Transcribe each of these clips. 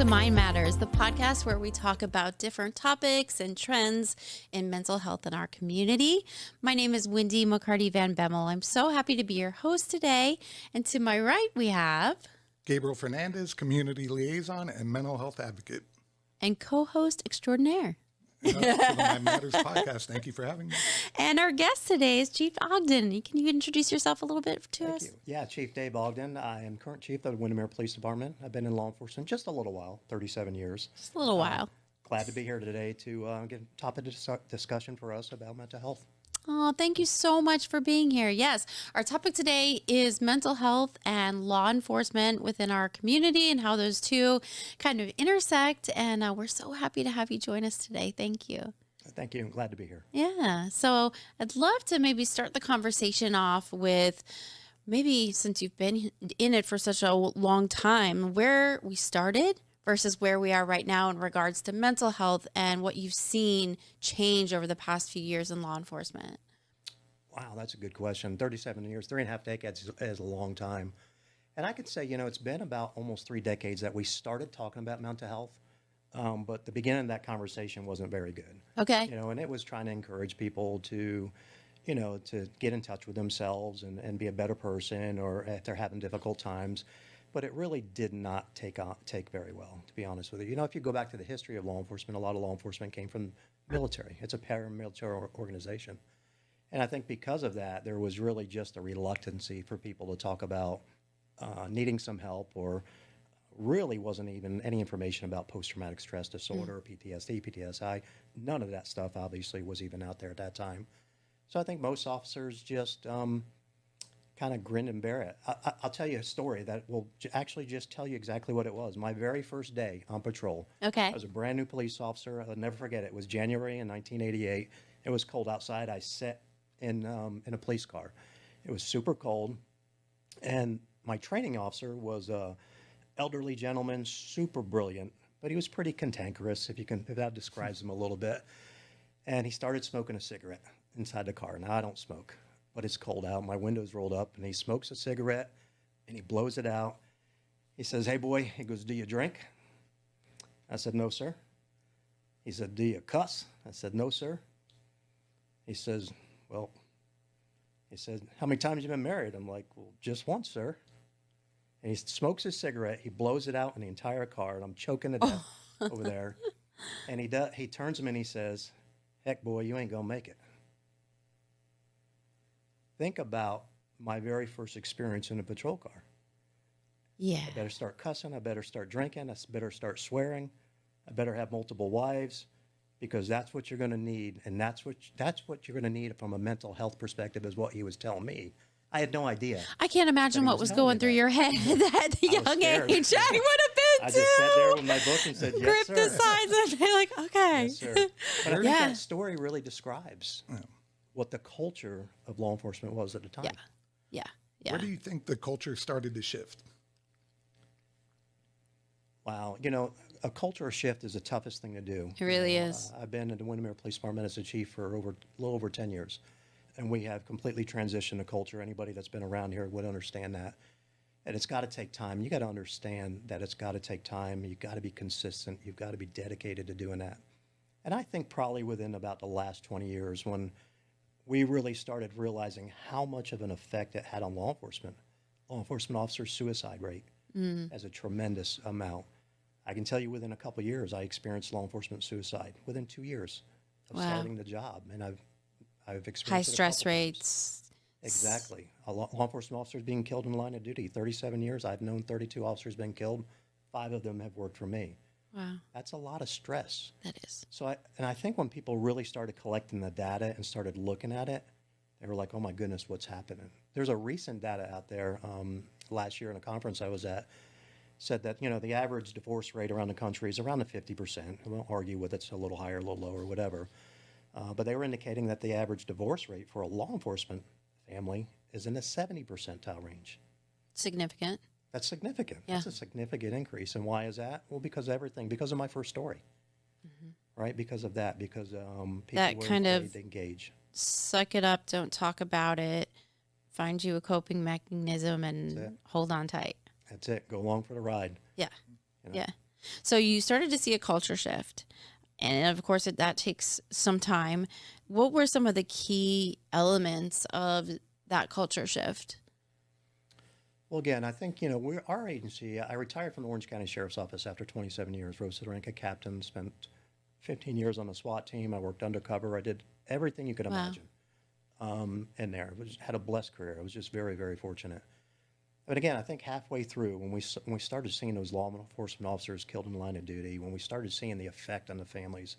to Mind Matters, the podcast where we talk about different topics and trends in mental health in our community. My name is Wendy McCarty Van Bemmel. I'm so happy to be your host today. And to my right, we have Gabriel Fernandez, Community Liaison and Mental Health Advocate. And co-host extraordinaire. To the Mind Matters podcast. Thank you for having me. And our guest today is Chief Ogden. Can you introduce yourself a little bit to Thank us? you. Yeah, Chief Dave Ogden. I am current chief of the Windermere Police Department. I've been in law enforcement just a little while, 37 years. Just a little while. Glad to be here today to get a topic of discussion for us about mental health. Oh, thank you so much for being here. Yes, our topic today is mental health and law enforcement within our community and how those two kind of intersect. And we're so happy to have you join us today. Thank you. Thank you. I'm glad to be here. Yeah. So I'd love to maybe start the conversation off with maybe, since you've been in it for such a long time, where we started versus where we are right now in regards to mental health and what you've seen change over the past few years in law enforcement. Wow, that's a good question. 37 years, 3.5 decades is a long time. And I could say, it's been about almost 3 decades that we started talking about mental health. But the beginning of that conversation wasn't very good. Okay. And it was trying to encourage people to, to get in touch with themselves and be a better person, or if they're having difficult times. But it really did not take very well, to be honest with you. If you go back to the history of law enforcement, a lot of law enforcement came from military. It's a paramilitary organization. And I think because of that, there was really just a reluctancy for people to talk about needing some help, or really wasn't even any information about post-traumatic stress disorder, PTSD, PTSI. None of that stuff, obviously, was even out there at that time. So I think most officers just kind of grin and bear it. I'll tell you a story that will actually just tell you exactly what it was. My very first day on patrol. Okay. I was a brand new police officer. I'll never forget it. It was January in 1988. It was cold outside. I sat in a police car. It was super cold. And my training officer was a elderly gentleman, super brilliant, but he was pretty cantankerous, if that describes him a little bit. And he started smoking a cigarette inside the car. Now, I don't smoke, but it's cold out. My window's rolled up, and he smokes a cigarette, and he blows it out. He says, "Hey, boy," he goes, "do you drink?" I said, "No, sir." He said, "Do you cuss?" I said, "No, sir." He says, "How many times have you been married?" I'm like, "Well, just once, sir." And he smokes his cigarette. He blows it out in the entire car, and I'm choking to death over there. And he turns to me and he says, "Heck, boy, you ain't going to make it." Think about my very first experience in a patrol car. Yeah. I better start cussing. I better start drinking. I better start swearing. I better have multiple wives, because that's what you're going to need. And that's what you're going to need from a mental health perspective, is what he was telling me. I had no idea. I can't imagine what was going through your head at that young scared. age. I would have been I too. just sat there with my book and said, "Yes, Grip sir." the sides and be like, okay. Yes, sir. But I think that story really describes what the culture of law enforcement was at the time. Yeah. Where do you think the culture started to shift? Wow. A culture shift is the toughest thing to do. It really is. I've been in the Windermere Police Department as a chief for a little over 10 years. And we have completely transitioned the culture. Anybody that's been around here would understand that. And it's got to take time. You got to understand that it's got to take time. You've got to be consistent. You've got to be dedicated to doing that. And I think probably within about the last 20 years, when we really started realizing how much of an effect it had on law enforcement officers' suicide rate as a tremendous amount. I can tell you within a couple of years, I experienced law enforcement suicide within 2 years of starting the job. And I've experienced High it a stress couple rates. times. Exactly. Law enforcement officers being killed in the line of duty. 37 years, I've known 32 officers being killed. 5 of them have worked for me. Wow. That's a lot of stress. That is. So I think when people really started collecting the data and started looking at it, they were like, "Oh my goodness, what's happening?" There's a recent data out there last year in a conference I was at, said that the average divorce rate around the country is around the 50%. I won't argue with it's a little higher, a little lower, whatever. But they were indicating that the average divorce rate for a law enforcement family is in the 70 percentile range. Significant. That's significant. Yeah. That's a significant increase. And why is that? Well, because of everything. Because of my first story. Right? Because of that. Because people That were kind afraid of to engage. Suck it up. Don't talk about it. Find you a coping mechanism and hold on tight. That's it. Go along for the ride. Yeah. You know? Yeah. So you started to see a culture shift. And of course, that takes some time. What were some of the key elements of that culture shift? Well, again, I think, our agency, I retired from the Orange County Sheriff's Office after 27 years, rose to the rank of captain, spent 15 years on the SWAT team. I worked undercover. I did everything you could Wow. imagine in there. Had a blessed career. I was just very, very fortunate. But again, I think halfway through, when we started seeing those law enforcement officers killed in the line of duty, when we started seeing the effect on the families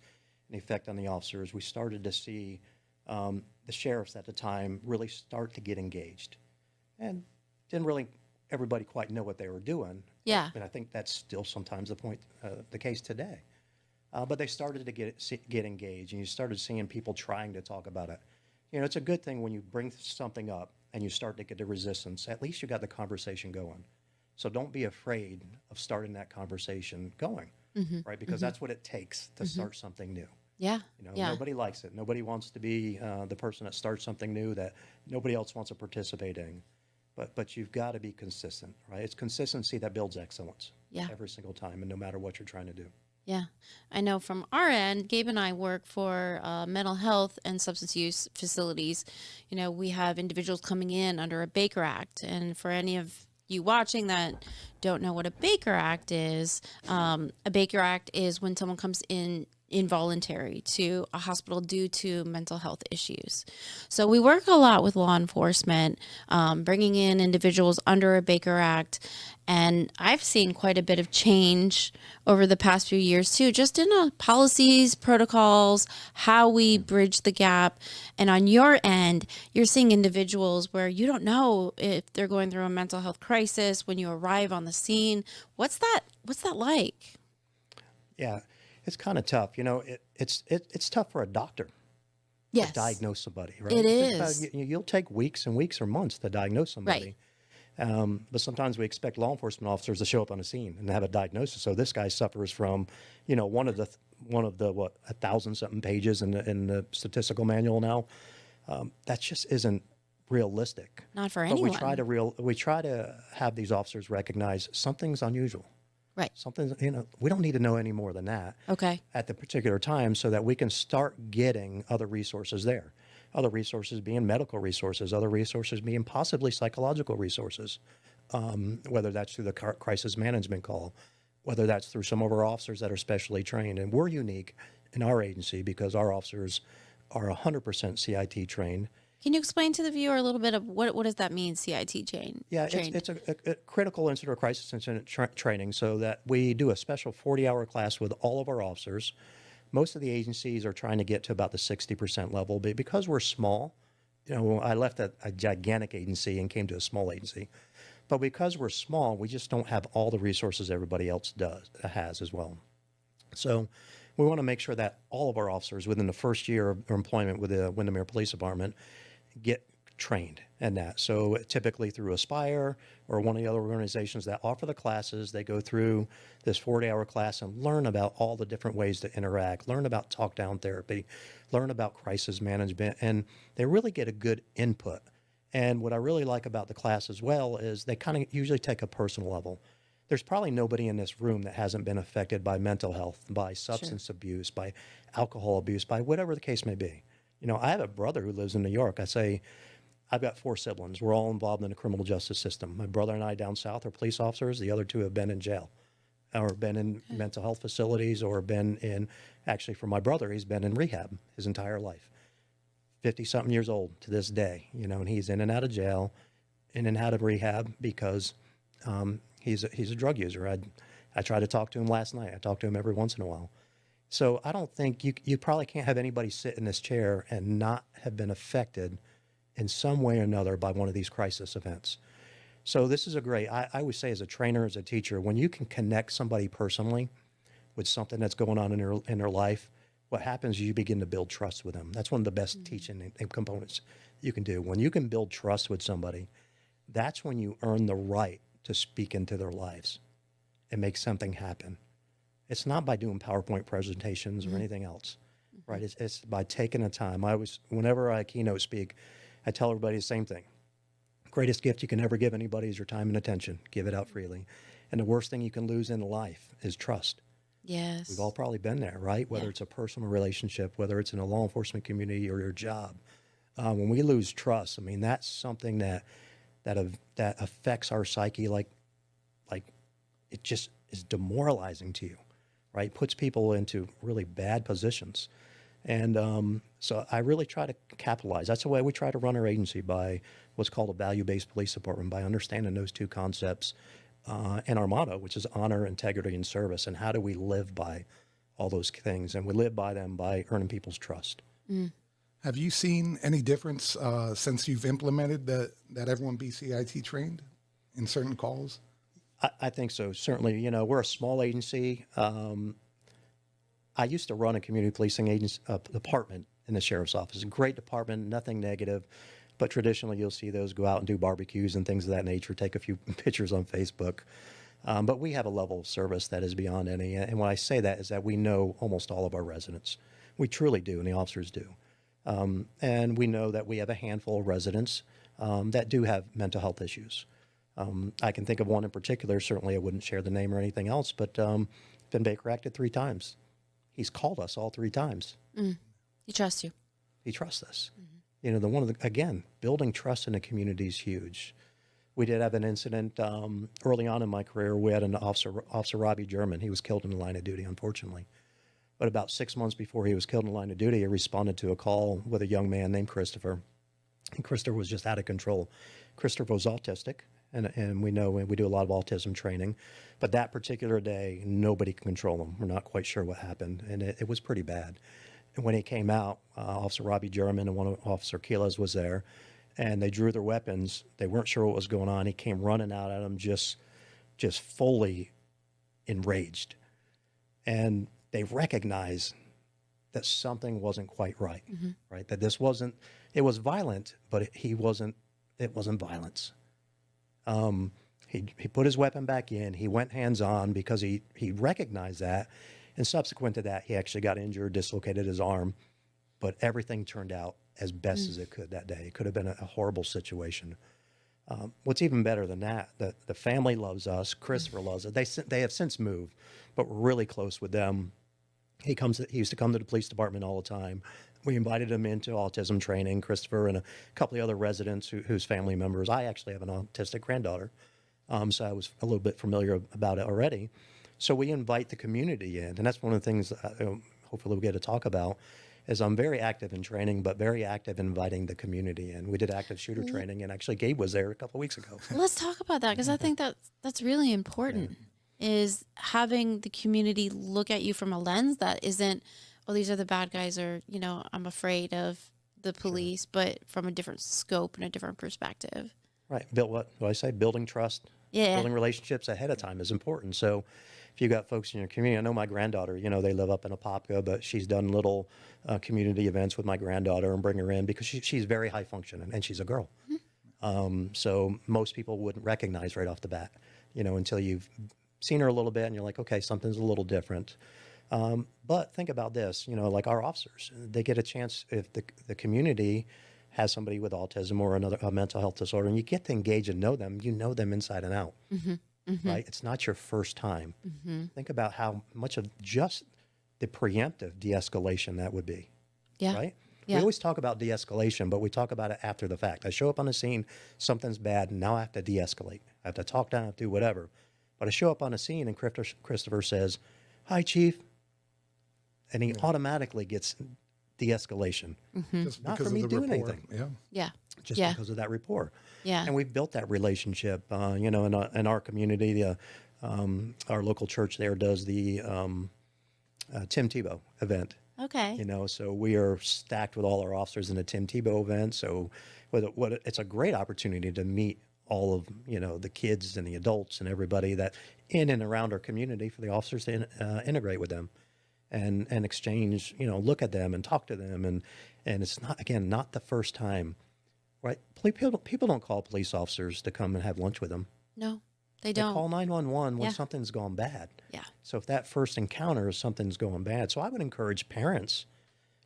and the effect on the officers, we started to see the sheriffs at the time really start to get engaged. And didn't really everybody quite know what they were doing. Yeah. And I think that's still sometimes the case today. But they started to get engaged, and you started seeing people trying to talk about it. It's a good thing when you bring something up and you start to get the resistance. At least you got the conversation going. So don't be afraid of starting that conversation going, right? Because that's what it takes to start something new. Yeah. Yeah. Nobody likes it. Nobody wants to be the person that starts something new that nobody else wants to participate in. But you've got to be consistent, right? It's consistency that builds excellence Yeah. every single time, and no matter what you're trying to do. Yeah. I know from our end, Gabe and I work for mental health and substance use facilities. We have individuals coming in under a Baker Act. And for any of you watching that don't know what a Baker Act is, a Baker Act is when someone comes in involuntary to a hospital due to mental health issues. So we work a lot with law enforcement, bringing in individuals under a Baker Act. And I've seen quite a bit of change over the past few years too, just in policies, protocols, how we bridge the gap. And on your end, you're seeing individuals where you don't know if they're going through a mental health crisis when you arrive on the scene. What's that like? Yeah, it's kind of tough. It's tough for a doctor to Yes, diagnose somebody, right? it It's, is. you'll take weeks and weeks or months to diagnose somebody. But sometimes we expect law enforcement officers to show up on the scene and have a diagnosis. So this guy suffers from, one of the 1,000-something pages in the statistical manual now. That just isn't realistic. Not for But anyone. we try to have these officers recognize something's unusual. Right. Something, we don't need to know any more than that Okay. at the particular time so that we can start getting other resources there. Other resources being medical resources, other resources being possibly psychological resources, whether that's through the crisis management call, whether that's through some of our officers that are specially trained. And we're unique in our agency because our officers are 100% CIT trained. Can you explain to the viewer a little bit of what does that mean, CIT chain? Yeah, trained? it's a critical incident or crisis incident training so that we do a special 40-hour class with all of our officers. Most of the agencies are trying to get to about the 60% level, but because we're small, I left a gigantic agency and came to a small agency. But because we're small, we just don't have all the resources everybody else has as well. So we want to make sure that all of our officers within the first year of employment with the Windermere Police Department get trained in that. So typically through Aspire or one of the other organizations that offer the classes, they go through this 40-hour class and learn about all the different ways to interact, learn about talk-down therapy, learn about crisis management, and they really get a good input. And what I really like about the class as well is they kind of usually take a personal level. There's probably nobody in this room that hasn't been affected by mental health, by substance abuse, by alcohol abuse, by whatever the case may be. I have a brother who lives in New York. I've got 4 siblings. We're all involved in the criminal justice system. My brother and I down south are police officers. The other 2 have been in jail or been in mental health facilities or been in, actually for my brother, he's been in rehab his entire life. 50-something years old to this day, and he's in and out of jail, in and out of rehab because he's a drug user. I tried to talk to him last night. I talk to him every once in a while. So I don't think you probably can't have anybody sit in this chair and not have been affected in some way or another by one of these crisis events. So this is I would say as a trainer, as a teacher, when you can connect somebody personally with something that's going on in their life, what happens is you begin to build trust with them. That's one of the best teaching and components you can do. When you can build trust with somebody, that's when you earn the right to speak into their lives and make something happen. It's not by doing PowerPoint presentations or anything else, right? It's by taking the time. Whenever I keynote speak, I tell everybody the same thing. Greatest gift you can ever give anybody is your time and attention. Give it out freely. And the worst thing you can lose in life is trust. Yes. We've all probably been there, right? Whether it's a personal relationship, whether it's in a law enforcement community or your job. When we lose trust, I mean, that's something that affects our psyche like it just is demoralizing to you, right? Puts people into really bad positions. And so I really try to capitalize. That's the way we try to run our agency, by what's called a value-based police department, by understanding those two concepts and our motto, which is honor, integrity, and service. And how do we live by all those things? And we live by them by earning people's trust. Have you seen any difference since you've implemented that everyone be CIT trained in certain calls? I think so. Certainly, you know, we're a small agency. I used to run a community policing department in the sheriff's office. A great department, nothing negative. But traditionally, you'll see those go out and do barbecues and things of that nature, take a few pictures on Facebook. But we have a level of service that is beyond any. And when I say that is that we know almost all of our residents. We truly do, and the officers do. And we know that we have a handful of residents that do have mental health issues. I can think of one in particular. Certainly, I wouldn't share the name or anything else, but been Baker acted 3 times. He's called us all 3 times. He trusts you. He trusts us. You know, again, building trust in the community is huge. We did have an incident early on in my career. We had an Officer Robbie German. He was killed in the line of duty, unfortunately. But about 6 months before he was killed in the line of duty, he responded to a call with a young man named Christopher. And Christopher was just out of control. Christopher was autistic, and we know we do a lot of autism training. But that particular day, nobody could control him. We're not quite sure what happened, and it was pretty bad. And when he came out, Officer Robbie German and one of Officer Keelas was there, and they drew their weapons. They weren't sure what was going on. He came running out at them, just fully enraged. And they recognized that something wasn't quite right, right? That this wasn't, it was violent, but it wasn't violence. He put his weapon back in. He went hands-on because he recognized that. And subsequent to that, he actually got injured, dislocated his arm. But everything turned out as best as it could that day. It could have been a horrible situation. What's even better than that, the family loves us. Christopher loves us. They have since moved, but we're really close with them. He used to come to the police department all the time. We invited him into autism training, Christopher and a couple of other residents whose family members. I actually have an autistic granddaughter, so I was a little bit familiar about it already. So we invite the community in, and that's one of the things hopefully we'll get to talk about, is I'm very active in training, but very active in inviting the community in. We did active shooter training, and actually Gabe was there a couple of weeks ago. Let's talk about that, because I think that's really important, is having the community look at you from a lens that isn't, oh, these are the bad guys, or, you know, I'm afraid of the police, but from a different scope and a different perspective. Right. What do I say? Building trust. Yeah. Building relationships ahead of time is important. So if you got folks in your community, I know my granddaughter, you know, they live up in Apopka, but she's done little community events with my granddaughter and bring her in because she's very high functioning and she's a girl. So most people wouldn't recognize right off the bat, you know, until you've seen her a little bit and you're like, okay, something's a little different. But think about this, you know, like our officers, they get a chance if the community has somebody with autism or a mental health disorder, and you get to engage and know them, you know them inside and out, right? It's not your first time. Think about how much of just the preemptive de-escalation that would be, right? We always talk about de-escalation, but we talk about it after the fact. I show up on the scene, something's bad, and now I have to de-escalate. I have to talk down, I have to do whatever. But I show up on the scene, and Christopher says, "Hi, Chief," and he automatically gets de-escalation. Just Not because for me of the doing rapport. anything. Yeah. Just because of that rapport. Yeah. And we've built that relationship, you know, in our community. Our local church there does the Tim Tebow event. Okay. You know, so we are stacked with all our officers in the Tim Tebow event. So it's a great opportunity to meet all of, you know, the kids and the adults and everybody that in and around our community, for the officers to integrate with them and exchange, you know, look at them and talk to them. And it's not the first time, right? People don't call police officers to come and have lunch with them. No, they They don't. call 911 when something's gone bad. Yeah. So if that first encounter is something's going bad. So I would encourage parents,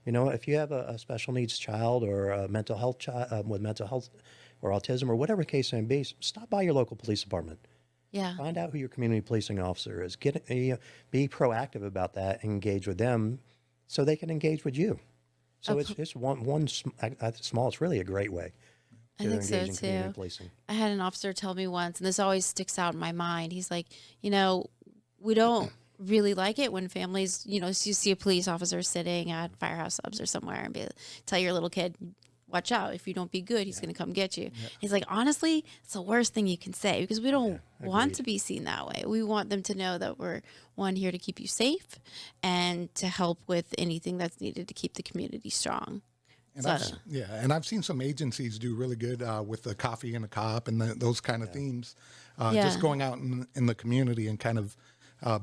you know, if you have a special needs child or a mental health child with mental health or autism or whatever the case may be, stop by your local police department. Yeah. Find out who your community policing officer is. Be proactive about that and engage with them so they can engage with you. So it's small. It's really a great way I to think so engage in community too. policing. I had an officer tell me once, and this always sticks out in my mind. He's like, you know, we don't really like it when families, you know, you see a police officer sitting at Firehouse Subs or somewhere and tell your little kid, watch out. If you don't be good, he's going to come get you. He's like, honestly, it's the worst thing you can say because we don't want to be seen that way. We want them to know that we're, one, here to keep you safe and to help with anything that's needed to keep the community strong. And I've seen some agencies do really good with the coffee and a cop and those kind of themes. Just going out in the community and kind of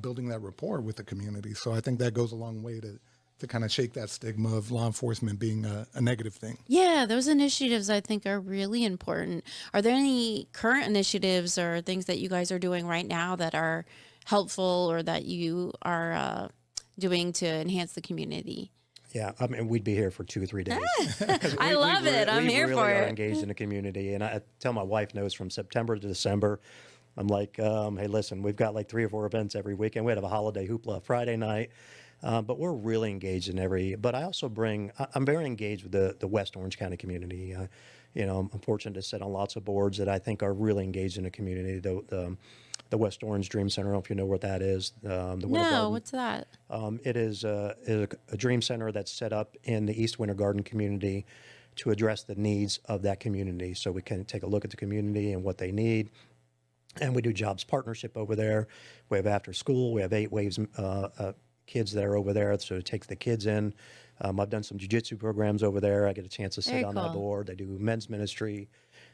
building that rapport with the community. So I think that goes a long way to kind of shake that stigma of law enforcement being a negative thing. Yeah, those initiatives I think are really important. Are there any current initiatives or things that you guys are doing right now that are helpful or that you are doing to enhance the community? Yeah, I mean, we'd be here for 2 or 3 days. I love it. I'm here really for are it. engaged in the community, and I tell my wife knows from September to December. I'm like, hey, listen, we've got like 3 or 4 events every weekend. We have a holiday hoopla Friday night, but we're really engaged in every. But I also I'm very engaged with the West Orange County community. You know, I'm fortunate to sit on lots of boards that I think are really engaged in the community. The West Orange Dream Center, I don't know if you know what that is. The Winter Garden. What's that? It is a dream center that's set up in the East Winter Garden community to address the needs of that community. So we can take a look at the community and what they need. And we do jobs partnership over there. We have after school. We have 8 waves kids that are over there. So it takes the kids in. I've done some jiu-jitsu programs over there. I get a chance to sit Very on cool. that board. They do men's ministry.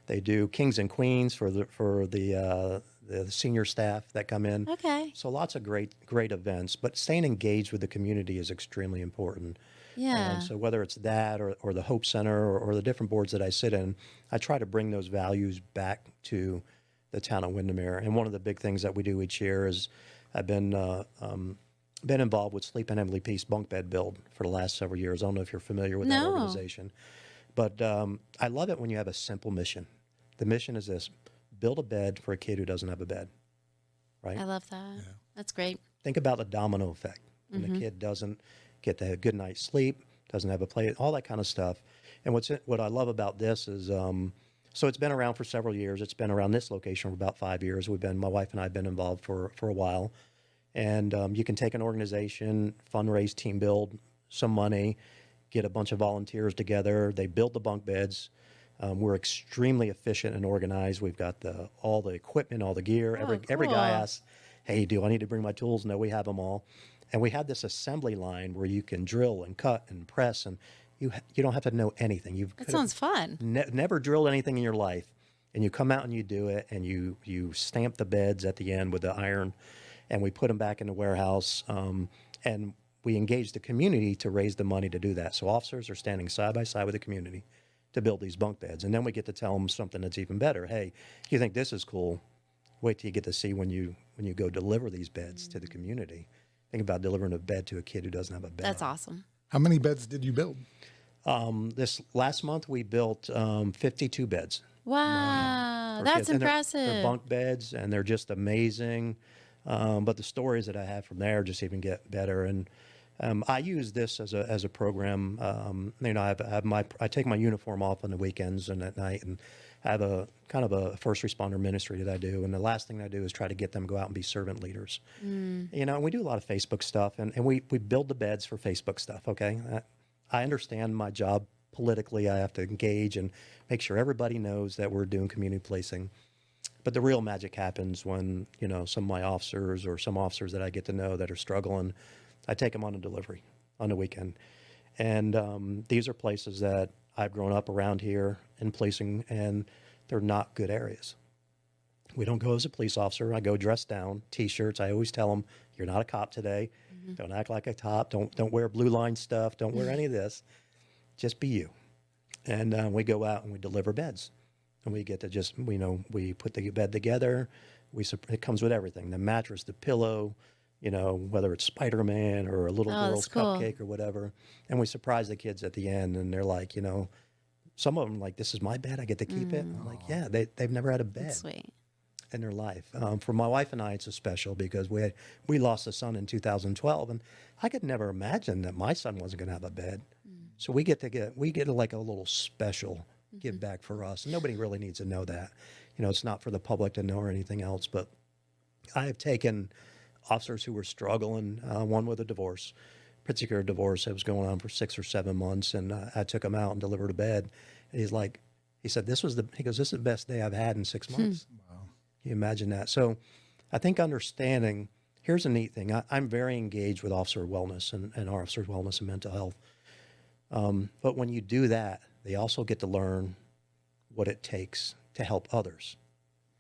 They do kings and queens for the senior staff that come in. Okay. So lots of great events, but staying engaged with the community is extremely important. Yeah. And so whether it's that or the Hope Center or the different boards that I sit in, I try to bring those values back to the town of Windermere. And one of the big things that we do each year is I've been involved with Sleep and Heavenly Peace bunk bed build for the last several years. I don't know if you're familiar with that No. organization, but I love it when you have a simple mission. The mission is this: build a bed for a kid who doesn't have a bed, right? I love that. That's great. Think about the domino effect. When the kid doesn't get the good night's sleep, doesn't have a play, all that kind of stuff. And what I love about this is, so it's been around for several years. It's been around this location for about 5 years. My wife and I have been involved for a while. And you can take an organization, fundraise, team build some money, get a bunch of volunteers together. They build the bunk beds. We're extremely efficient and organized. We've got all the equipment, all the gear. Every guy asks, hey, do I need to bring my tools? No, we have them all. And we have this assembly line where you can drill and cut and press, and you don't have to know anything. That sounds fun. Never drilled anything in your life, and you come out and you do it, and you stamp the beds at the end with the iron, and we put them back in the warehouse, and we engage the community to raise the money to do that. So officers are standing side by side with the community to build these bunk beds, and then we get to tell them something that's even better. Hey, you think this is cool? Wait till you get to see when you go deliver these beds to the community. Think about delivering a bed to a kid who doesn't have a bed. That's awesome. How many beds did you build? This last month we built 52 beds. Wow. for That's kids. And impressive. They're bunk beds, and they're just amazing. But the stories that I have from there just even get better. And I use this as a program. I take my uniform off on the weekends and at night, and I have a kind of a first responder ministry that I do. And the last thing I do is try to get them to go out and be servant leaders. You know, and we do a lot of Facebook stuff, and we build the beds for Facebook stuff. Okay, I understand my job politically. I have to engage and make sure everybody knows that we're doing community policing. But the real magic happens when, you know, some of my officers or some officers that I get to know that are struggling, I take them on a delivery on the weekend. And these are places that I've grown up around here in policing, and they're not good areas. We don't go as a police officer. I go dressed down, T-shirts. I always tell them, you're not a cop today. Don't act like a cop. Don't wear blue line stuff. Don't wear any of this. Just be you. And we go out and we deliver beds. And we get to just, we put the bed together. It comes with everything, the mattress, the pillow, whether it's Spider-Man or a little girl's cupcake or whatever. And we surprise the kids at the end, and they're like, some of them like, this is my bed, I get to keep it. I'm like, yeah, they've never had a bed. That's sweet. in their life. For my wife and I, it's a special because we lost a son in 2012, and I could never imagine that my son wasn't going to have a bed. So we get like a little special give back for us. And nobody really needs to know that. It's not for the public to know or anything else. But I have taken officers who were struggling, one with a divorce, particular divorce that was going on for 6 or 7 months, and I took him out and delivered a bed. And he said, this is the best day I've had in 6 months. Wow. Can you imagine that? So I think understanding, here's a neat thing. I'm very engaged with officer wellness and our officers' wellness and mental health. But when you do that, they also get to learn what it takes to help others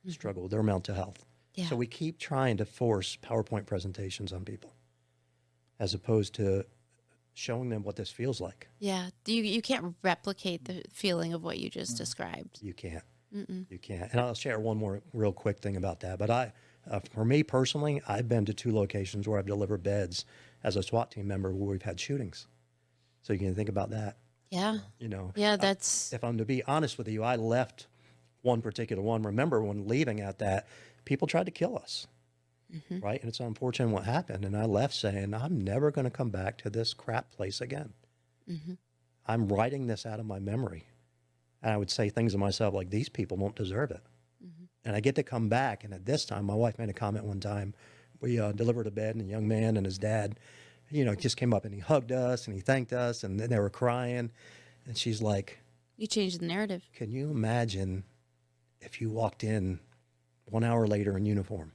struggle with their mental health. Yeah. So we keep trying to force PowerPoint presentations on people as opposed to showing them what this feels like. Yeah. You can't replicate the feeling of what you just described. You can't. You can't. And I'll share one more real quick thing about that. But for me personally, I've been to 2 locations where I've delivered beds as a SWAT team member where we've had shootings. So you can think about that. Yeah. Yeah, that's... if I'm to be honest with you, I left one particular one. Remember when leaving at that, people tried to kill us. Right? And it's unfortunate what happened. And I left saying, I'm never going to come back to this crap place again. I'm writing this out of my memory. And I would say things to myself like, these people don't deserve it. And I get to come back. And at this time, my wife made a comment one time. We delivered a bed, and a young man and his dad, just came up and he hugged us and he thanked us. And then they were crying. And she's like, you changed the narrative. Can you imagine if you walked in 1 hour later in uniform?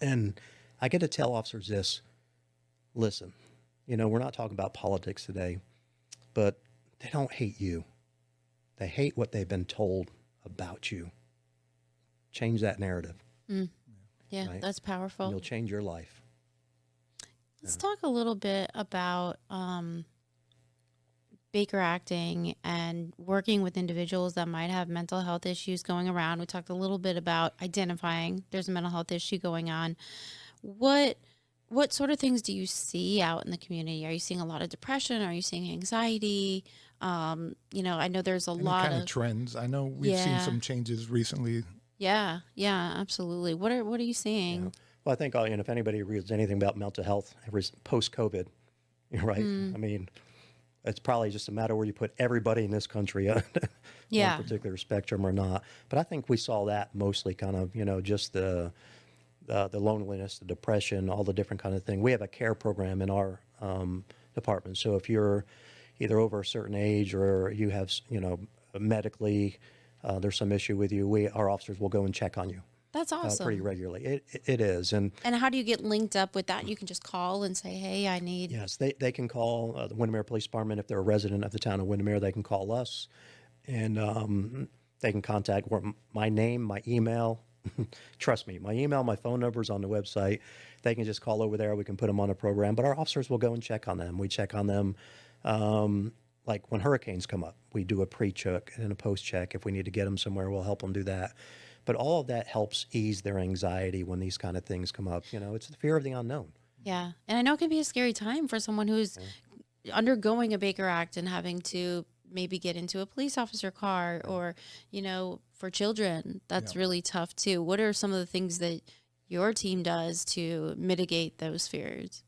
And I get to tell officers this, listen, we're not talking about politics today, but they don't hate you. They hate what they've been told about you. Change that narrative. Yeah, right? That's powerful. And you'll change your life. Let's talk a little bit about Baker acting and working with individuals that might have mental health issues going around. We talked a little bit about identifying there's a mental health issue going on. What sort of things do you see out in the community? Are you seeing a lot of depression? Are you seeing anxiety? I know there's a lot of trends. I know we've seen some changes recently. Yeah, absolutely. What are you seeing? Yeah. Well, I think if anybody reads anything about mental health post-COVID, right? I mean, it's probably just a matter where you put everybody in this country on one particular spectrum or not. But I think we saw that mostly kind of, just the loneliness, the depression, all the different kind of thing. We have a care program in our department. So if you're either over a certain age or you have, medically, there's some issue with you, our officers will go and check on you. That's awesome. Pretty regularly. It is. And how do you get linked up with that? You can just call and say, hey, I need... Yes, they can call the Windermere Police Department. If they're a resident of the town of Windermere, they can call us. And they can contact my name, my email. Trust me, my email, my phone number is on the website. They can just call over there. We can put them on a program. But our officers will go and check on them. We check on them like when hurricanes come up. We do a pre-check and a post-check. If we need to get them somewhere, we'll help them do that. But all of that helps ease their anxiety when these kind of things come up. It's the fear of the unknown. Yeah. And I know it can be a scary time for someone who's undergoing a Baker Act and having to maybe get into a police officer car or, for children. That's really tough too. What are some of the things that your team does to mitigate those fears?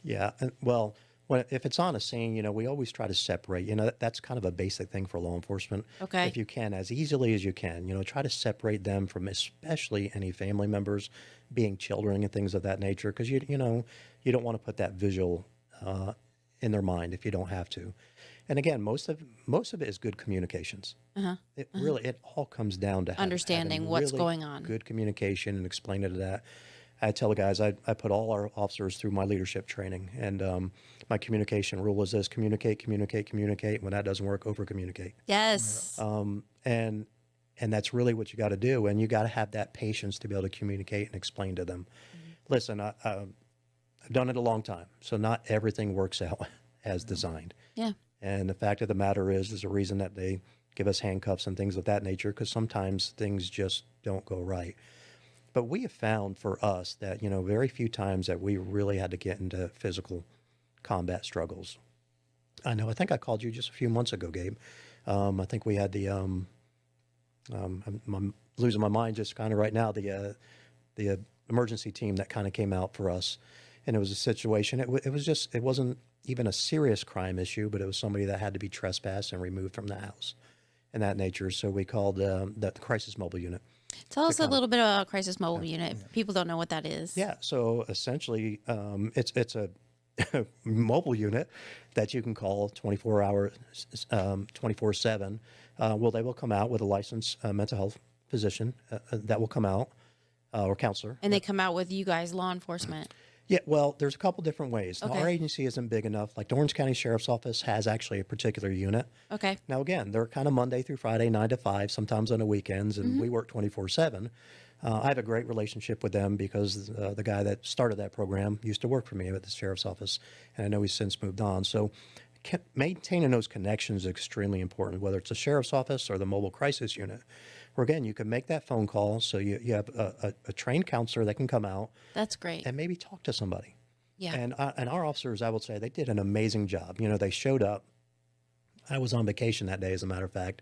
Yeah. Well, if it's on a scene, we always try to separate. That's kind of a basic thing for law enforcement. Okay. If you can, as easily as you can, try to separate them from especially any family members, being children and things of that nature, because you don't want to put that visual in their mind if you don't have to. And again, most of it is good communications. Really, it all comes down to understanding what's really going on. Good communication and explaining to that. I tell the guys, I put all our officers through my leadership training, and my communication rule is this: communicate, communicate, communicate. When that doesn't work, over communicate. Yes. And that's really what you got to do, and you got to have that patience to be able to communicate and explain to them. Listen, I've done it a long time, so not everything works out as designed. Yeah. And the fact of the matter is, there's a reason that they give us handcuffs and things of that nature, because sometimes things just don't go right. But we have found for us that, very few times that we really had to get into physical combat struggles. I think I called you just a few months ago, Gabe. I think we had the losing my mind just kind of right now. The emergency team that kind of came out for us, and it was a situation. It wasn't even a serious crime issue, but it was somebody that had to be trespassed and removed from the house, and that nature. So we called the crisis mobile unit. Tell us a little bit about Crisis Mobile Unit. People don't know what that is. Yeah. So essentially, it's a mobile unit that you can call 24 hours, 24/7. Well, they will come out with a licensed mental health physician that will come out, or counselor. And they come out with you guys, law enforcement. Yeah, well, there's a couple different ways. Now, Okay. our agency isn't big enough. Like the Orange County Sheriff's Office has actually a particular unit. Okay. Now, again, they're kind of Monday through Friday, 9 to 5, sometimes on the weekends, and we work 24/7. I have a great relationship with them because the guy that started that program used to work for me at the Sheriff's Office, and I know he's since moved on. So maintaining those connections is extremely important, whether it's the Sheriff's Office or the Mobile Crisis Unit, where, again, you can make that phone call so you have a trained counselor that can come out That's great. and maybe talk to somebody. Yeah. And our officers, I would say, they did an amazing job. You know, they showed up. I was on vacation that day, as a matter of fact.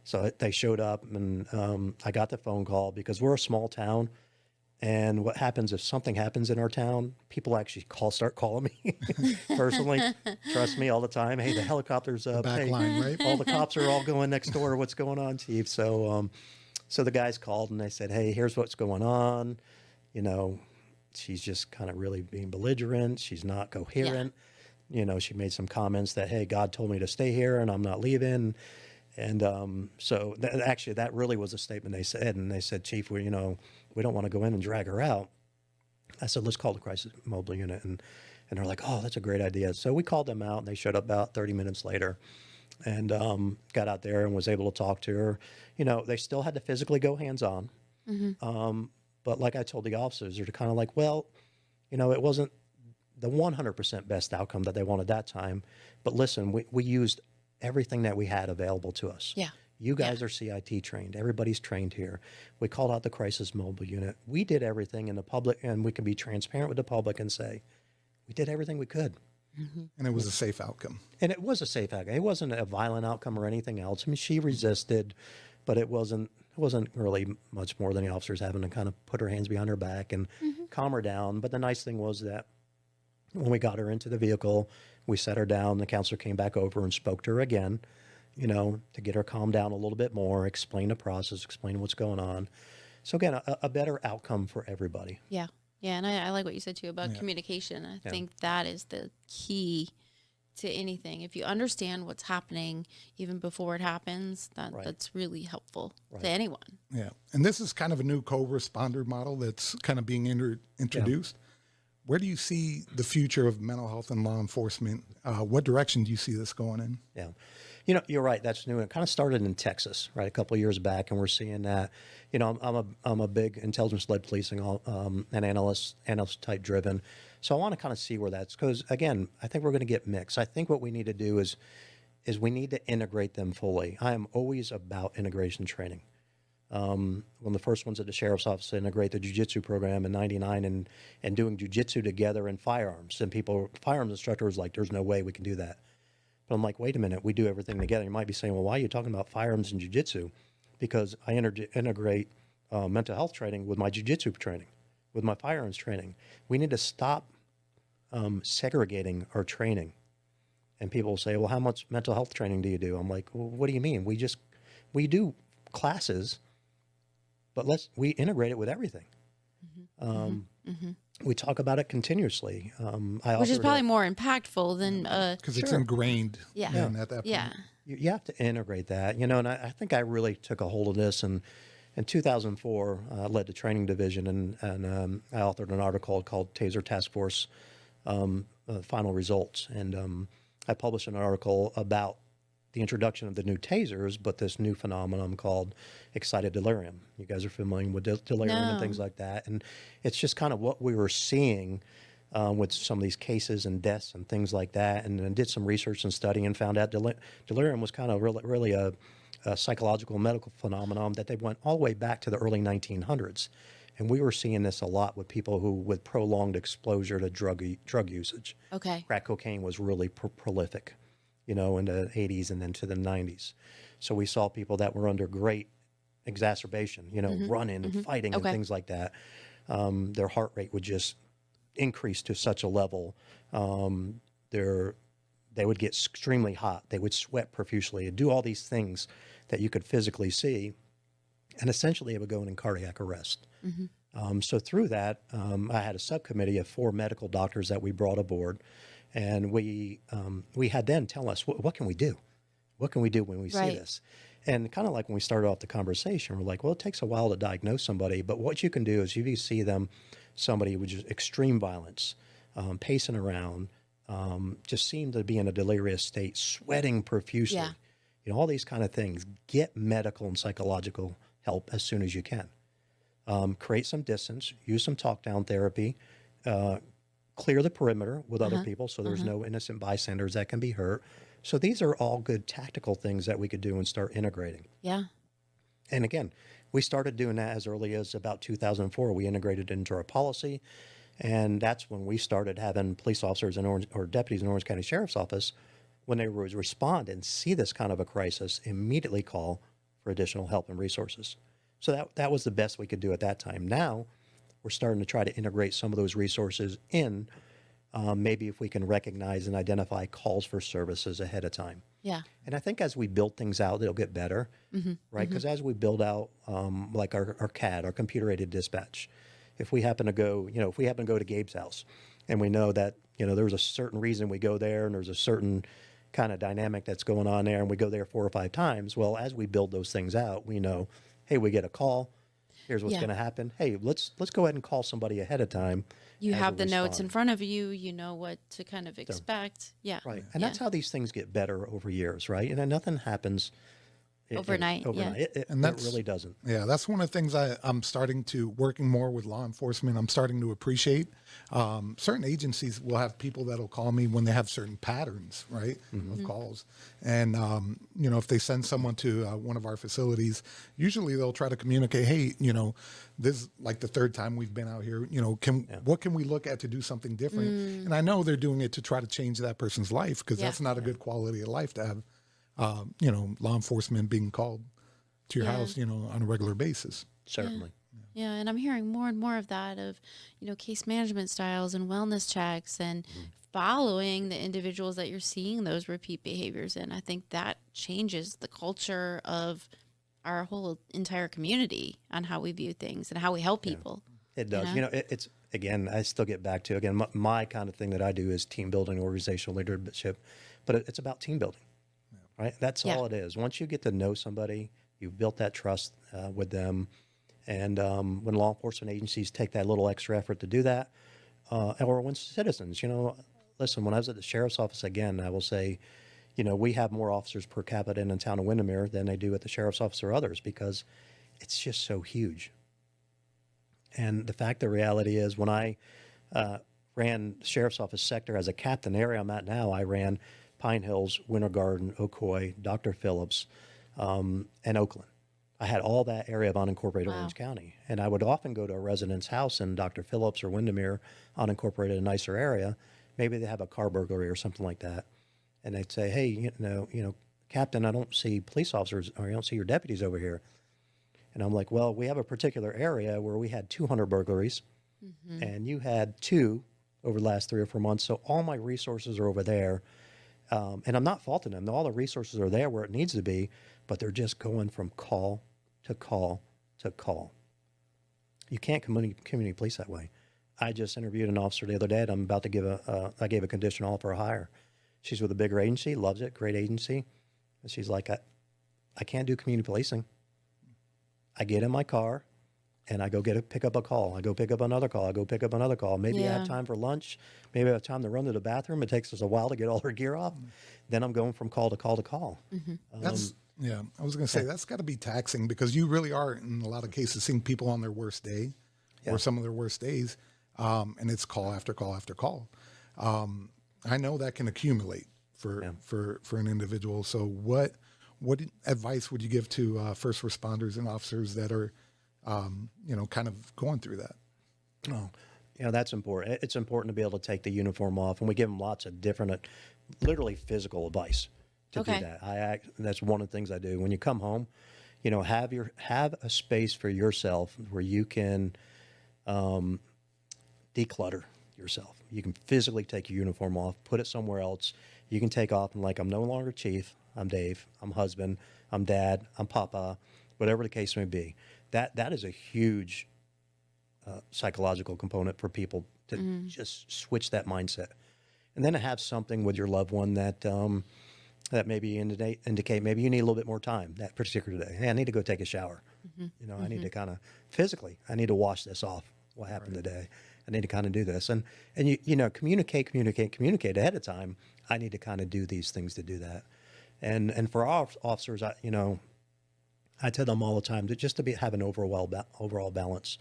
So they showed up, and I got the phone call because we're a small town. And what happens if something happens in our town, people actually start calling me personally. Trust me, all the time. Hey, the helicopter's up. Back Hey, line, right? all the cops are all going next door. What's going on, Chief? So, so the guys called and they said, hey, here's what's going on. You know, she's just kind of really being belligerent. She's not coherent. You know, she made some comments that, hey, God told me to stay here and I'm not leaving. And so actually, that really was a statement they said. And they said, Chief, we don't want to go in and drag her out. I said, let's call the crisis mobile unit. And they're like, oh, that's a great idea. So we called them out, and they showed up about 30 minutes later and got out there and was able to talk to her. You know, they still had to physically go hands-on. But like I told the officers, they're kind of like, well, you know, it wasn't the 100% best outcome that they wanted that time. But listen, we used everything that we had available to us. Yeah. You guys are CIT trained. Everybody's trained here. We called out the crisis mobile unit. We did everything in the public, and we can be transparent with the public and say, we did everything we could. And it was a safe outcome. And it was a safe outcome. It wasn't a violent outcome or anything else. I mean, she resisted, but it wasn't really much more than the officers having to kind of put her hands behind her back and calm her down. But the nice thing was that when we got her into the vehicle, we set her down. The counselor came back over and spoke to her again, you know, to get her calmed down a little bit more, explain the process, explain what's going on. So again, a better outcome for everybody. Yeah. Yeah. And I like what you said too about communication. I think that is the key to anything. If you understand what's happening even before it happens, that's really helpful to anyone. Yeah. And this is kind of a new co-responder model that's kind of being introduced. Where do you see the future of mental health and law enforcement? What direction do you see this going in? Yeah. You know, you're right. That's new. It kind of started in Texas, right, a couple of years back, and we're seeing that. You know, I'm a big intelligence-led policing and analyst type driven. So I want to kind of see where that's, because again, I think we're going to get mixed. I think what we need to do is we need to integrate them fully. I am always about integration training. One of the first ones at the Sheriff's Office to integrate the jiu-jitsu program in '99 and doing jiu-jitsu together and firearms. And firearms instructors like, there's no way we can do that. But I'm like, wait a minute, we do everything together. You might be saying, well, why are you talking about firearms and jiu-jitsu? Because I integrate mental health training with my jiu-jitsu training, with my firearms training. We need to stop segregating our training. And people will say, well, how much mental health training do you do? I'm like, well, what do you mean? We do classes, but we integrate it with everything. We talk about it continuously. Which is probably more impactful than Because it's ingrained in at that point. Yeah. You have to integrate that, you know, and I think I really took a hold of this. And in 2004, I led the training division, and I authored an article called Taser Task Force Final Results. And I published an article about the introduction of the new tasers, but this new phenomenon called excited delirium. You guys are familiar with delirium and things like that. And it's just kind of what we were seeing with some of these cases and deaths and things like that. And then did some research and study and found out delirium was kind of really a psychological medical phenomenon that they went all the way back to the early 1900s. And we were seeing this a lot with people with prolonged exposure to drug usage. Okay. Crack cocaine was really prolific, you know, in the 80s and then to the 90s. So we saw people that were under great exacerbation, running and fighting and things like that. Their heart rate would just increase to such a level. They would get extremely hot. They would sweat profusely and do all these things that you could physically see. And essentially, it would go in cardiac arrest. So through that, I had a subcommittee of 4 medical doctors that we brought aboard. And we had them tell us, what can we do? What can we do when we see this? And kind of like when we started off the conversation, we're like, well, it takes a while to diagnose somebody. But what you can do is if you see somebody with just extreme violence, pacing around, just seem to be in a delirious state, sweating profusely, all these kind of things, get medical and psychological help as soon as you can. Create some distance, use some talk down therapy, clear the perimeter with other people so there's no innocent bystanders that can be hurt. So these are all good tactical things that we could do and start integrating. Yeah. And again, we started doing that as early as about 2004. We integrated it into our policy. And that's when we started having police officers or deputies in Orange County Sheriff's Office, when they would respond and see this kind of a crisis, immediately call for additional help and resources. So that was the best we could do at that time. Now we're starting to try to integrate some of those resources in, maybe if we can recognize and identify calls for services ahead of time. Yeah. And I think as we build things out, it'll get better, right? Because as we build out like our CAD, our computer-aided dispatch, if we happen to go, to Gabe's house and we know that, there's a certain reason we go there and there's a certain kind of dynamic that's going on there and we go there 4 or 5 times, well, as we build those things out, we know, hey, we get a call. Here's what's going to happen. Hey, let's go ahead and call somebody ahead of time. You have the notes in front of you. You know what to kind of expect. Yeah. Right. And that's how these things get better over years, right? And then nothing happens overnight. Overnight. Yeah. It really doesn't. Yeah, that's one of the things I'm starting to, working more with law enforcement, I'm starting to appreciate. Certain agencies will have people that'll call me when they have certain patterns, right, of calls. And, if they send someone to one of our facilities, usually they'll try to communicate, hey, this is like the 3rd time we've been out here, what can we look at to do something different? And I know they're doing it to try to change that person's life, because that's not a good quality of life to have, law enforcement being called to your house, on a regular basis. Certainly. Yeah, and I'm hearing more and more of that of, case management styles and wellness checks and following the individuals that you're seeing those repeat behaviors in. I think that changes the culture of our whole entire community on how we view things and how we help people. It does. It's, again, I still get back to, again, my kind of thing that I do is team building, organizational leadership, but it's about team building, right? That's all it is. Once you get to know somebody, you've built that trust with them. And when law enforcement agencies take that little extra effort to do that, or when citizens, listen, when I was at the sheriff's office, again, I will say, we have more officers per capita in the town of Windermere than they do at the sheriff's office or others, because it's just so huge. And the fact, the reality is, when I ran the sheriff's office sector as a captain, the area I'm at now, I ran Pine Hills, Winter Garden, Ocoee, Dr. Phillips, and Oakland. I had all that area of unincorporated Orange County. And I would often go to a resident's house in Dr. Phillips or Windermere, unincorporated, a nicer area. Maybe they have a car burglary or something like that. And they'd say, hey, Captain, I don't see police officers, or I don't see your deputies over here. And I'm like, well, we have a particular area where we had 200 burglaries, and you had 2 over the last 3 or 4 months. So all my resources are over there. And I'm not faulting them. All the resources are there where it needs to be, but they're just going from call to call to call. You can't community police that way. I just interviewed an officer the other day, and I'm about to I gave a conditional offer of hire. She's with a bigger agency, loves it, great agency. And she's like, I can't do community policing. I get in my car and I go pick up a call. I go pick up another call. I go pick up another call. Maybe I have time for lunch. Maybe I have time to run to the bathroom. It takes us a while to get all her gear off. Then I'm going from call to call to call. I was going to say, that's got to be taxing, because you really are, in a lot of cases, seeing people on their worst day or some of their worst days, and it's call after call after call. I know that can accumulate for an individual. So what advice would you give to first responders and officers that are, kind of going through that? Oh, that's important. It's important to be able to take the uniform off, and we give them lots of different, literally physical advice to do that. That's one of the things I do. When you come home, have a space for yourself where you can declutter yourself. You can physically take your uniform off, put it somewhere else. You can take off and like, I'm no longer chief. I'm Dave. I'm husband. I'm dad. I'm papa. Whatever the case may be. That is a huge psychological component for people to just switch that mindset, and then to have something with your loved one that that maybe indicate maybe you need a little bit more time that particular day. Hey, I need to go take a shower. I need to kind of physically, I need to wash this off. What happened today? I need to kind of do this, and communicate ahead of time. I need to kind of do these things to do that, and for our officers, I tell them all the time that just to have an overall balance.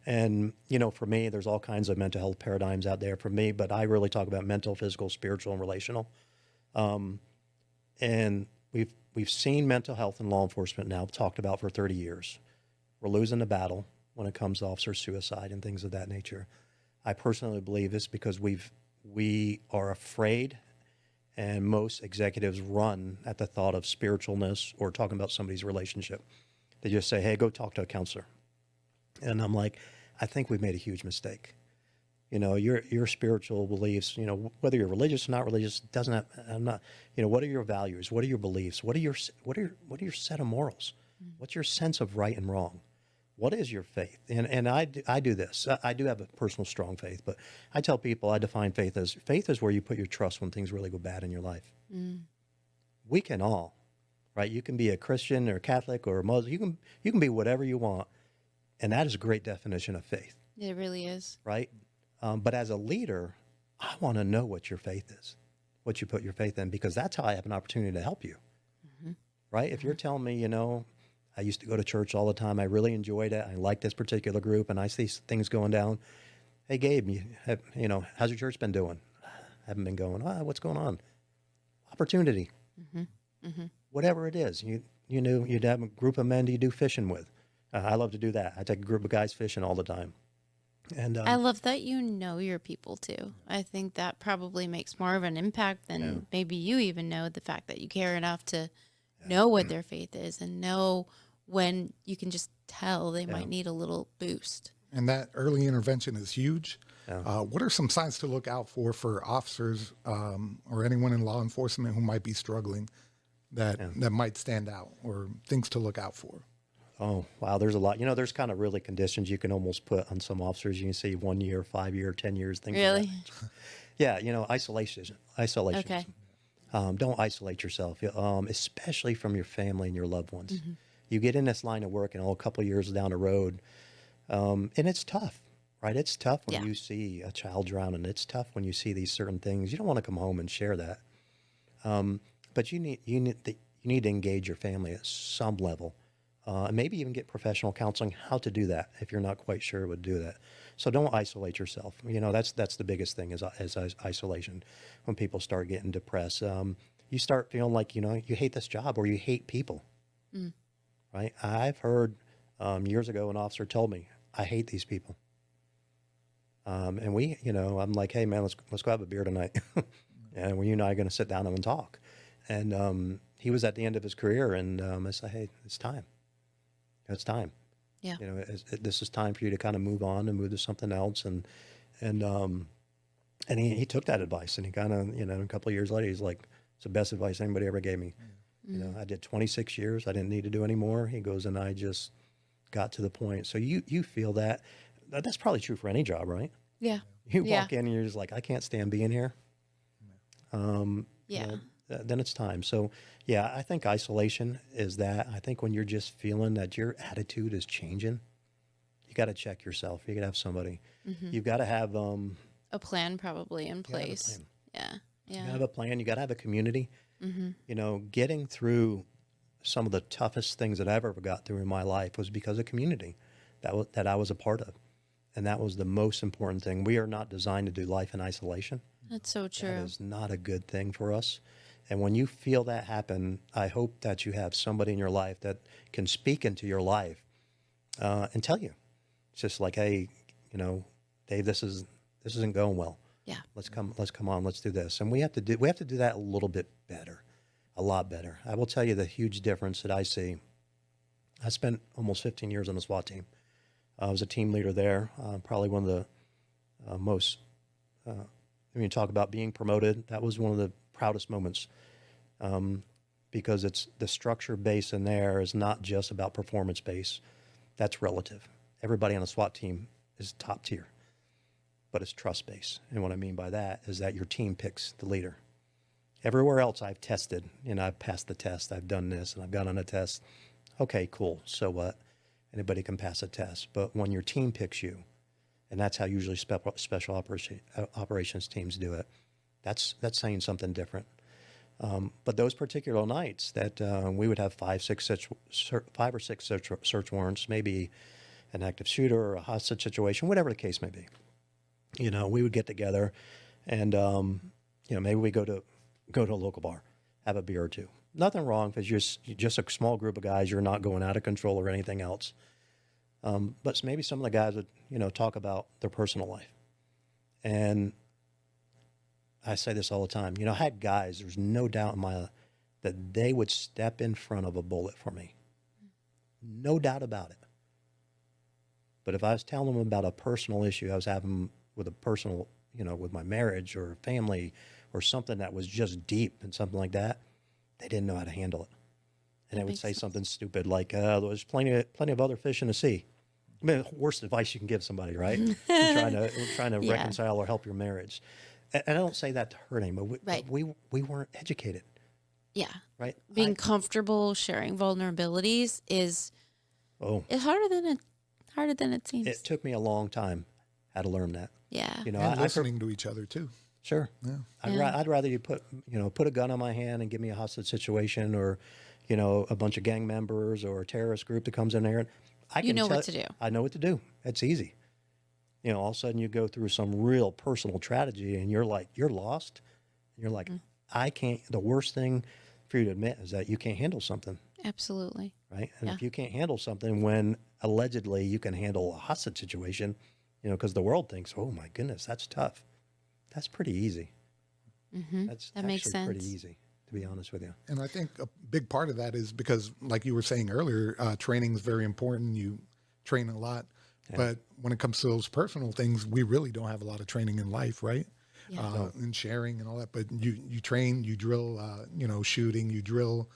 And, for me, there's all kinds of mental health paradigms out there for me, but I really talk about mental, physical, spiritual, and relational. And we've seen mental health in law enforcement now talked about for 30 years. We're losing the battle when it comes to officer suicide and things of that nature. I personally believe this because we are afraid, and most executives run at the thought of spiritualness or talking about somebody's relationship. They just say, hey, go talk to a counselor. And I'm like, I think we've made a huge mistake. Your spiritual beliefs, whether you're religious or not religious, doesn't have, I'm not, what are your values? What are your beliefs? What are your set of morals? What's your sense of right and wrong? What is your faith? And I do this. I do have a personal strong faith, but I tell people I define faith is where you put your trust when things really go bad in your life. We can all, right? You can be a Christian or Catholic or a Muslim. You can be whatever you want. And that is a great definition of faith. It really is. Right? But as a leader, I want to know what your faith is, what you put your faith in, because that's how I have an opportunity to help you. Right? If you're telling me, I used to go to church all the time. I really enjoyed it. I like this particular group, and I see things going down. Hey, Gabe, how's your church been doing? Haven't been going. What's going on? Opportunity. Whatever it is. You'd have a group of men you do fishing with. I love to do that. I take a group of guys fishing all the time. And I love that you know your people too. I think that probably makes more of an impact than maybe you even know, the fact that you care enough to know what their faith is and know when you can just tell they might need a little boost. And that early intervention is huge. What are some signs to look out for officers or anyone in law enforcement who might be struggling that might stand out, or things to look out for? Oh, wow. There's a lot. There's kind of really conditions you can almost put on some officers. You can see 1 year, 5 year, 10 years, things really? like that. Yeah. Isolation. Okay. Don't isolate yourself, especially from your family and your loved ones. You get in this line of work and a couple of years down the road, and it's tough, right? It's tough when you see a child drowning. It's tough when you see these certain things. You don't want to come home and share that. But you need to engage your family at some level. Maybe even get professional counseling how to do that if you're not quite sure would do that. So don't isolate yourself. That's the biggest thing is isolation. When people start getting depressed, you start feeling like you hate this job or you hate people. Right? I've heard years ago an officer told me, I hate these people. And I'm like, hey man, let's go have a beer tonight, and you and I are going to sit down and talk. And he was at the end of his career, and I said, hey, it's time. It's time. Yeah. This is time for you to kind of move on and move to something else. And he took that advice, and he kind of, a couple of years later, he's like, it's the best advice anybody ever gave me. I did 26 years. I didn't need to do any more. He goes, and I just got to the point. So you feel that. That's probably true for any job, right? Yeah. You walk in and you're just like, I can't stand being here. Then it's time. So, I think isolation is that. I think when you're just feeling that your attitude is changing, you got to check yourself. You got to have somebody. You've got to have a plan probably in place. Yeah. You got to have a plan. You got to have a community. Getting through some of the toughest things that I've ever got through in my life was because of community that I was a part of. And that was the most important thing. We are not designed to do life in isolation. That's so true. That is not a good thing for us. And when you feel that happen, I hope that you have somebody in your life that can speak into your life and tell you. It's just like, hey, Dave, this isn't going well. Yeah. Let's come on, let's do this. And we have to do that a little bit better, a lot better. I will tell you the huge difference that I see I spent almost 15 years on the SWAT team. I was a team leader there, probably one of the most, when you talk about being promoted, that was one of the proudest moments, because it's the structure base in there is not just about performance base. That's relative. Everybody on a SWAT team is top tier, but it's trust based. And what I mean by that is that your team picks the leader. Everywhere else I've tested, I've passed the test, I've done this, and I've gone on a test. Okay, cool. So what? Anybody can pass a test. But when your team picks you, and that's how usually special operations teams do it, that's saying something different. But those particular nights that we would have 5 or 6 search warrants, maybe an active shooter or a hostage situation, whatever the case may be. We would get together, and maybe we go to a local bar, have a beer or two. Nothing wrong if you're just a small group of guys. You're not going out of control or anything else. But maybe some of the guys would talk about their personal life, and I say this all the time. I had guys. There's no doubt in my that they would step in front of a bullet for me. No doubt about it. But if I was telling them about a personal issue I was having with a personal, with my marriage or family or something that was just deep and something like that, they didn't know how to handle it. And they would say something stupid like, there's plenty of other fish in the sea. I mean, worst advice you can give somebody, right? trying to reconcile or help your marriage. And I don't say that to hurt him, but we weren't educated. Yeah. Right. Being comfortable sharing vulnerabilities is harder than it seems. It took me a long time how to learn that. Yeah. And listening to each other too. Sure. Yeah. I'd rather you put a gun on my hand and give me a hostage situation, or, a bunch of gang members or a terrorist group that comes in there. And I can what to do. I know what to do. It's easy. All of a sudden you go through some real personal tragedy and you're lost. You're like, I can't, the worst thing for you to admit is that you can't handle something. Absolutely. Right. And if you can't handle something when allegedly you can handle a hostage situation, because the world thinks, oh my goodness, that's tough. That's pretty easy. Mm-hmm. That makes sense. Pretty easy, to be honest with you. And I think a big part of that is because, like you were saying earlier, training is very important. You train a lot. Yeah. But when it comes to those personal things, we really don't have a lot of training in life, right? Yeah. And sharing and all that. But you train, you drill, shooting, you drill,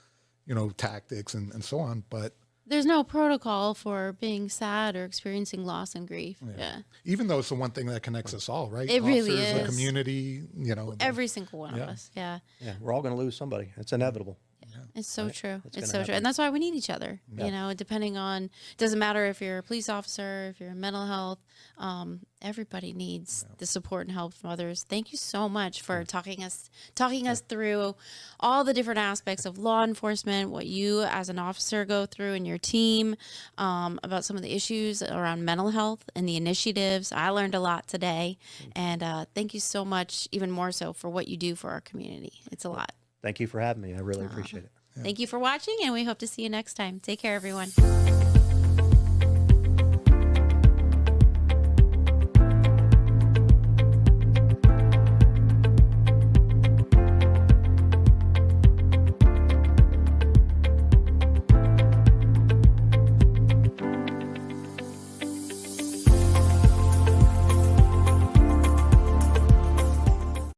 tactics and so on. But there's no protocol for being sad or experiencing loss and grief. Yeah. Even though it's the one thing that connects us all, right? It really is. The is. community, Every single one of us. Yeah. Yeah. We're all going to lose somebody. It's inevitable. It's so true. It's so true. And that's why we need each other, depending on, it doesn't matter if you're a police officer, if you're in mental health, everybody needs the support and help from others. Thank you so much for talking us through all the different aspects of law enforcement, what you as an officer go through in your team, about some of the issues around mental health and the initiatives. I learned a lot today. And thank you so much, even more so, for what you do for our community. It's a lot. Thank you for having me. I really appreciate it. Thank you for watching, and we hope to see you next time. Take care, everyone.